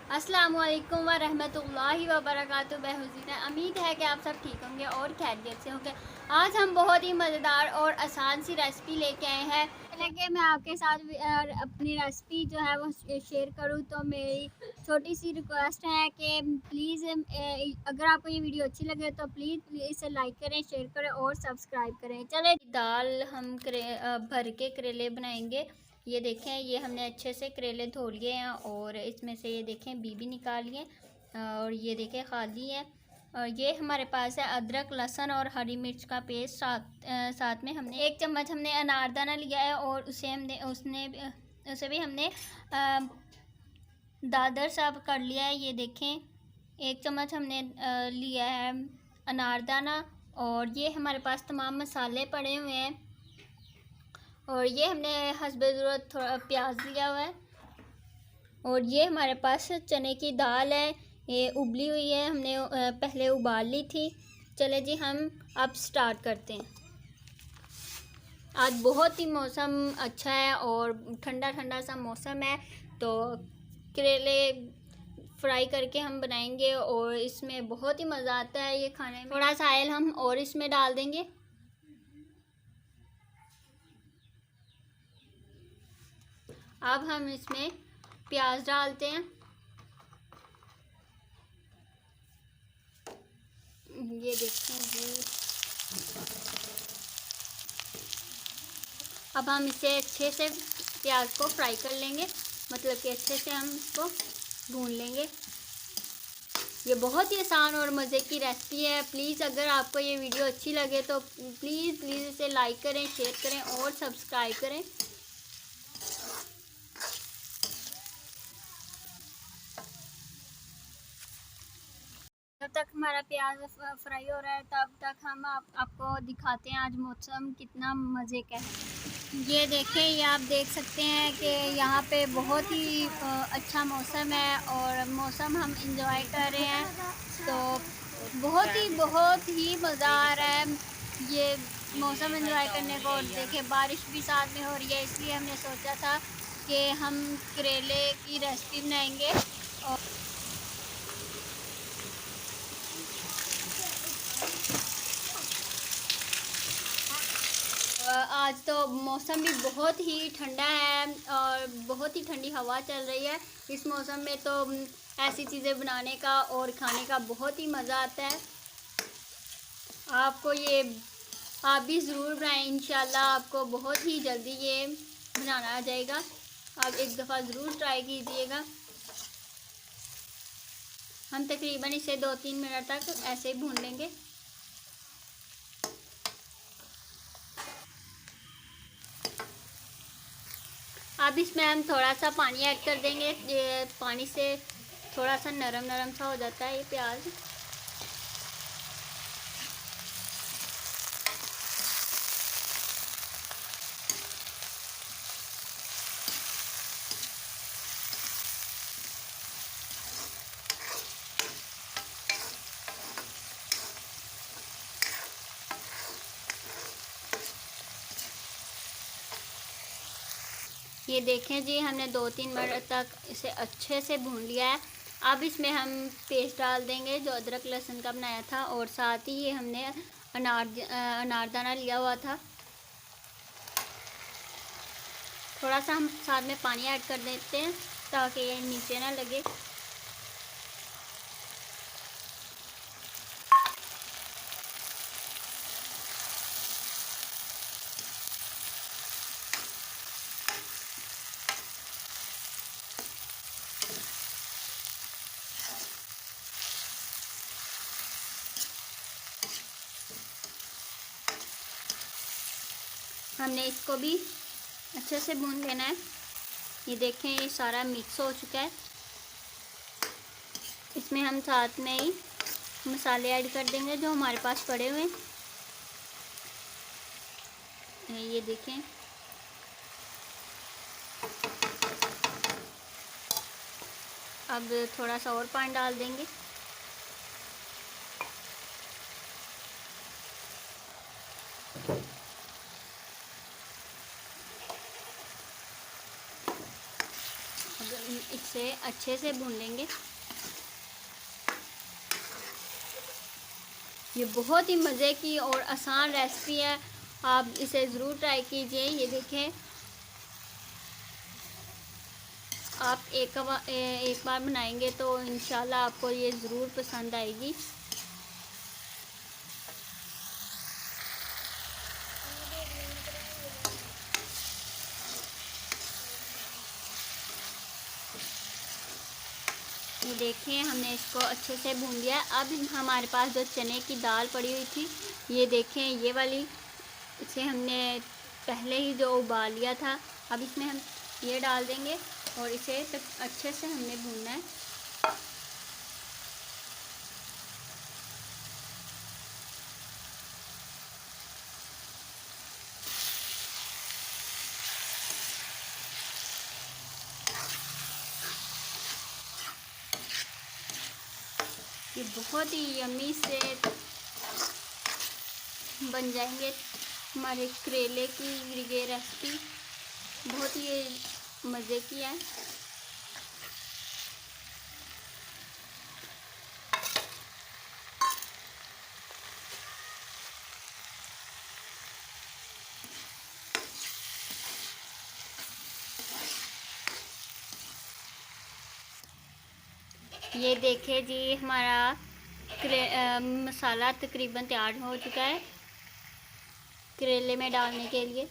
अस्सलामुअलैकुम व रहमतुल्लाहि व बरकातुहू। बेहुज़ीना, उम्मीद है कि आप सब ठीक होंगे और खैरियत से होंगे। आज हम बहुत ही मज़ेदार और आसान सी रेसिपी लेके आए हैं। पहले कि मैं आपके साथ अपनी रेसिपी जो है वो शेयर करूं, तो मेरी छोटी सी रिक्वेस्ट है कि प्लीज़ अगर आपको ये वीडियो अच्छी लगे तो प्लीज़ इसे लाइक करें, शेयर करें और सब्सक्राइब करें। चले, दाल हम भर के करेले बनाएंगे। ये देखें, ये हमने अच्छे से करेले धो लिए हैं और इसमें से ये देखें बी भी निकालिए और ये देखें खाली है। और ये हमारे पास है अदरक, लहसुन और हरी मिर्च का पेस्ट। साथ में हमने 1 चम्मच हमने अनारदाना लिया है और उसे भी हमने दादर साफ कर लिया है। ये देखें, 1 चम्मच हमने लिया है अनारदाना और ये हमारे पास तमाम मसाले पड़े हुए हैं। और ये हमने हस्बे ज़रूरत थोड़ा प्याज लिया हुआ है और ये हमारे पास चने की दाल है, ये उबली हुई है, हमने पहले उबाल ली थी। चले जी, हम अब स्टार्ट करते हैं। आज बहुत ही मौसम अच्छा है और ठंडा ठंडा सा मौसम है, तो करेले फ्राई करके हम बनाएंगे और इसमें बहुत ही मज़ा आता है ये खाने में। थोड़ा सा ऑयल हम और इसमें डाल देंगे। अब हम इसमें प्याज डालते हैं। ये देखते जी, अब हम इसे अच्छे से प्याज को फ्राई कर लेंगे, मतलब कि अच्छे से हम इसको भून लेंगे। ये बहुत ही आसान और मज़े की रेसिपी है। प्लीज़ अगर आपको ये वीडियो अच्छी लगे तो प्लीज़ इसे लाइक करें, शेयर करें और सब्सक्राइब करें। जब तक हमारा प्याज फ्राई हो रहा है तब तक हम आपको दिखाते हैं आज मौसम कितना मज़े का है। ये देखें, ये आप देख सकते हैं कि यहाँ पे बहुत ही अच्छा मौसम है और मौसम हम इंजॉय कर रहे हैं, तो बहुत ही मज़ा आ रहा है ये मौसम इंजॉय करने को। और देखें, बारिश भी साथ में हो रही है, इसलिए हमने सोचा था कि हम करेले की रेसिपी बनाएंगे। और आज तो मौसम भी बहुत ही ठंडा है और बहुत ही ठंडी हवा चल रही है। इस मौसम में तो ऐसी चीज़ें बनाने का और खाने का बहुत ही मज़ा आता है। आपको ये आप भी ज़रूर बनाएं, इंशाल्लाह आपको बहुत ही जल्दी ये बनाना आ जाएगा। आप एक दफ़ा ज़रूर ट्राई कीजिएगा। हम तकरीबन इसे 2-3 मिनट तक ऐसे ही भून लेंगे। अब इसमें हम थोड़ा सा पानी ऐड कर देंगे। ये पानी से थोड़ा सा नरम नरम सा हो जाता है ये प्याज। ये देखें जी, हमने 2-3 मिनट तक इसे अच्छे से भून लिया है। अब इसमें हम पेस्ट डाल देंगे जो अदरक लहसुन का बनाया था और साथ ही ये हमने अनारदाना लिया हुआ था। थोड़ा सा हम साथ में पानी ऐड कर देते हैं ताकि ये नीचे ना लगे। हमने इसको भी अच्छे से भून लेना है। ये देखें, ये सारा मिक्स हो चुका है। इसमें हम साथ में ही मसाले ऐड कर देंगे जो हमारे पास पड़े हुए हैं। ये देखें, अब थोड़ा सा और पानी डाल देंगे। इसे अच्छे से भून लेंगे। ये बहुत ही मज़े की और आसान रेसिपी है, आप इसे ज़रूर ट्राई कीजिए। ये देखें, आप एक बार बनाएंगे तो इंशाल्लाह आपको ये ज़रूर पसंद आएगी। ये देखें, हमने इसको अच्छे से भून लिया। अब हमारे पास जो चने की दाल पड़ी हुई थी, ये देखें, ये वाली, इसे हमने पहले ही जो उबाल लिया था, अब इसमें हम ये डाल देंगे और इसे अच्छे से हमने भूनना है। ये बहुत ही यम्मी से बन जाएंगे हमारे करेले की ये रेसिपी, बहुत ही मज़े की है। ये देखिए जी, हमारा मसाला तकरीबन तैयार हो चुका है करेले में डालने के लिए।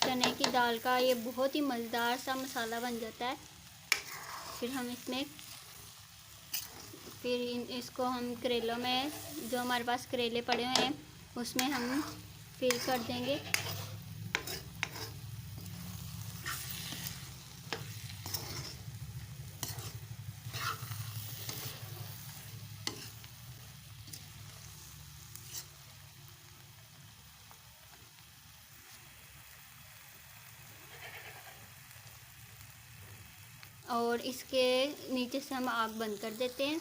चने की दाल का ये बहुत ही मज़ेदार सा मसाला बन जाता है। फिर हम इसमें इसको हम करेलों में, जो हमारे पास करेले पड़े हुए हैं, उसमें हम फिल कर देंगे। और इसके नीचे से हम आग बंद कर देते हैं।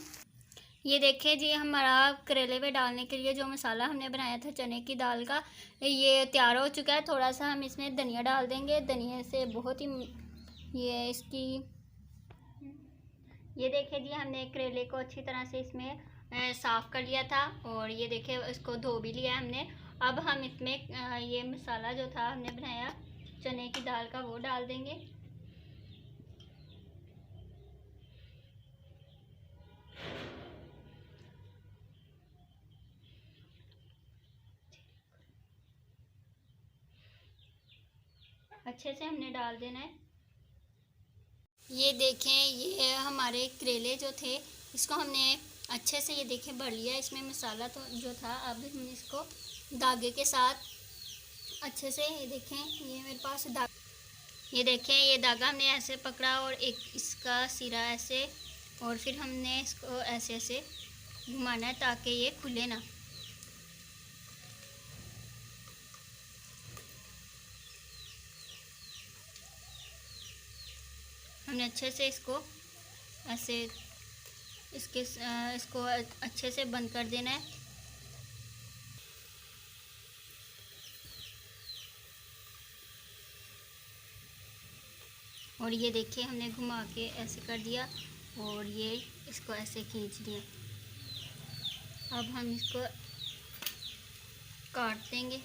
ये देखिए जी, हमारा करेले में डालने के लिए जो मसाला हमने बनाया था चने की दाल का, ये तैयार हो चुका है। थोड़ा सा हम इसमें धनिया डाल देंगे, धनिया से बहुत ही ये इसकी, ये देखिए जी, हमने करेले को अच्छी तरह से इसमें साफ़ कर लिया था और ये देखिए इसको धो भी लिया हमने। अब हम इसमें ये मसाला जो था हमने बनाया चने की दाल का, वो डाल देंगे। अच्छे से हमने डाल देना है। ये देखें, ये हमारे करेले जो थे, इसको हमने अच्छे से, ये देखें, भर लिया इसमें मसाला तो जो था। अब हम इसको धागे के साथ अच्छे से, ये देखें, ये मेरे पास ये देखें, ये धागा हमने ऐसे पकड़ा और एक इसका सिरा ऐसे, और फिर हमने इसको ऐसे ऐसे घुमाना है ताकि ये खुले ना। हमने अच्छे से इसको ऐसे इसको अच्छे से बंद कर देना है। और ये देखिए, हमने घुमा के ऐसे कर दिया और ये इसको ऐसे खींच दिया। अब हम इसको काट देंगे।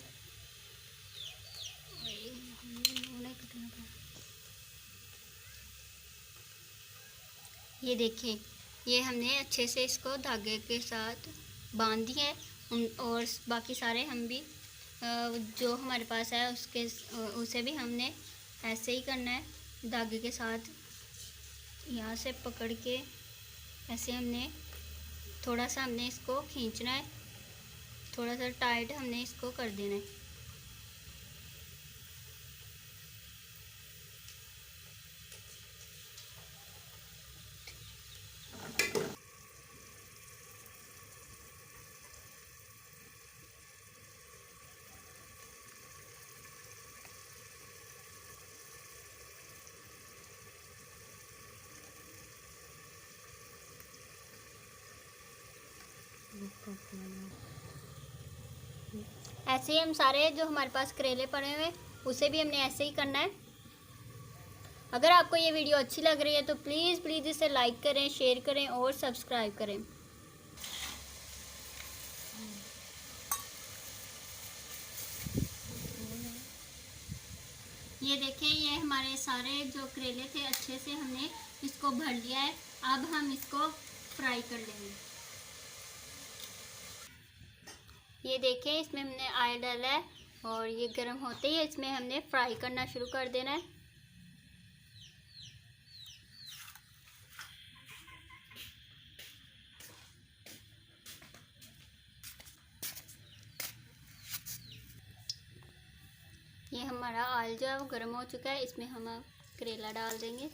ये देखिए, ये हमने अच्छे से इसको धागे के साथ बांध दिया है। और बाकी सारे हम भी जो हमारे पास है उसे भी हमने ऐसे ही करना है, धागे के साथ यहाँ से पकड़ के ऐसे हमने थोड़ा सा हमने इसको खींचना है, थोड़ा सा टाइट हमने इसको कर देना है। ऐसे ही हम सारे जो हमारे पास करेले पड़े हुए उसे भी हमने ऐसे ही करना है। अगर आपको ये वीडियो अच्छी लग रही है तो प्लीज़ प्लीज़ इसे लाइक करें, शेयर करें और सब्सक्राइब करें। ये देखें, ये हमारे सारे जो करेले थे अच्छे से हमने इसको भर लिया है। अब हम इसको फ्राई कर लेंगे। ये देखें, इसमें हमने ऑयल डाला है और ये गर्म होते ही इसमें हमने फ्राई करना शुरू कर देना है। ये हमारा ऑयल जो है वो गर्म हो चुका है, इसमें हम करेला डाल देंगे।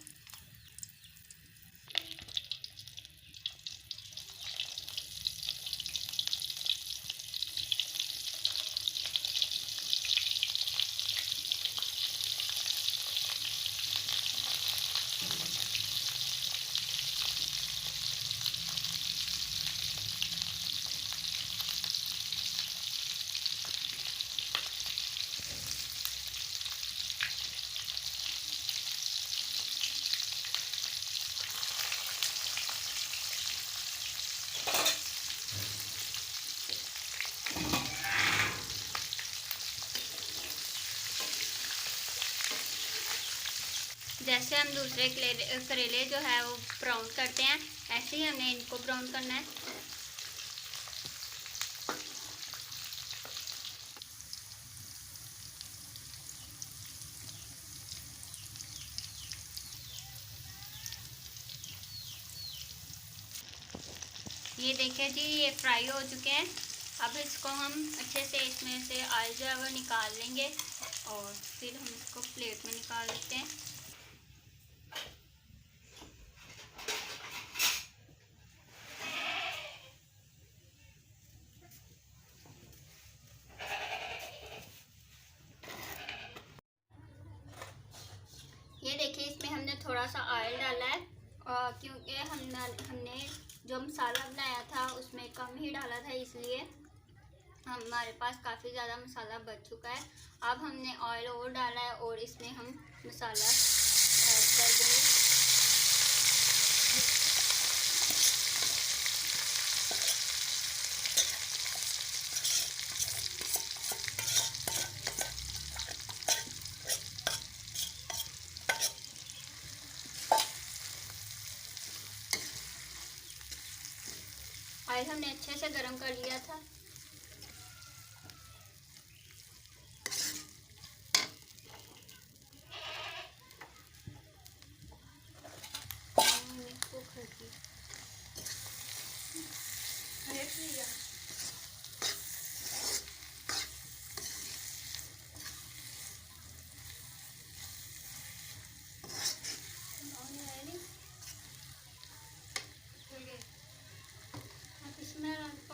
जैसे हम दूसरे करेले जो है वो ब्राउन करते हैं, ऐसे ही हमने इनको ब्राउन करना है। ये देखिए जी, ये फ्राई हो चुके हैं। अब इसको हम अच्छे से इसमें से ऑयल जो है वो निकाल लेंगे और फिर हम इसको प्लेट में निकाल लेते हैं। ये देखिए, इसमें हमने थोड़ा सा ऑयल डाला है क्योंकि हमने जो मसाला बनाया था उसमें कम ही डाला था, इसलिए हमारे पास काफ़ी ज़्यादा मसाला बच चुका है। अब हमने ऑयल और डाला है और इसमें हम मसाला ऐड कर देंगे। ऑयल हमने अच्छे से गर्म कर लिया था।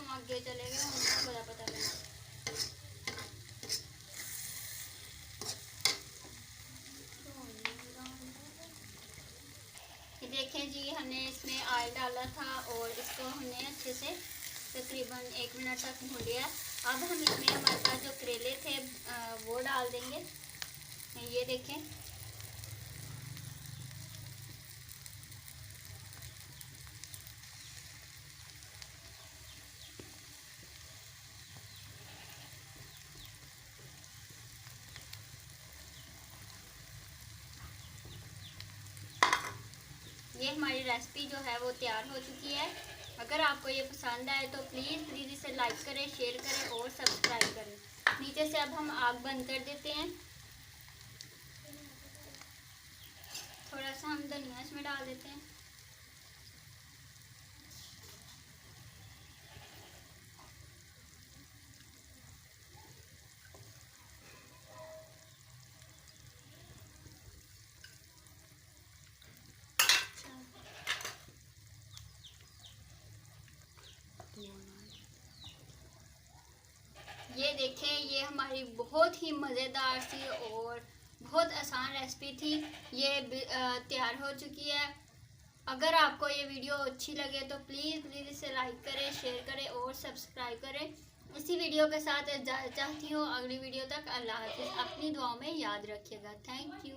आगे चले गए, उनको बड़ा पता लगा। देखें जी, हमने इसमें ऑयल डाला था और इसको हमने अच्छे से तकरीबन 1 मिनट तक भून लिया। अब हम इसमें हमारे पास जो करेले थे वो डाल देंगे। ये देखें, ये हमारी रेसिपी जो है वो तैयार हो चुकी है। अगर आपको ये पसंद आए तो प्लीज़ प्लीज़ इसे लाइक करें, शेयर करें और सब्सक्राइब करें। नीचे से अब हम आग बंद कर देते हैं। थोड़ा सा हम धनिया इसमें डाल देते हैं। ये देखें, ये हमारी बहुत ही मज़ेदार सी और बहुत आसान रेसिपी थी। ये तैयार हो चुकी है। अगर आपको ये वीडियो अच्छी लगे तो प्लीज़ प्लीज़ इसे लाइक करें, शेयर करें और सब्सक्राइब करें। इसी वीडियो के साथ इजाज़त चाहती हूँ। अगली वीडियो तक अल्लाह हाफ़िज़। अपनी दुआओं में याद रखिएगा। Thank you.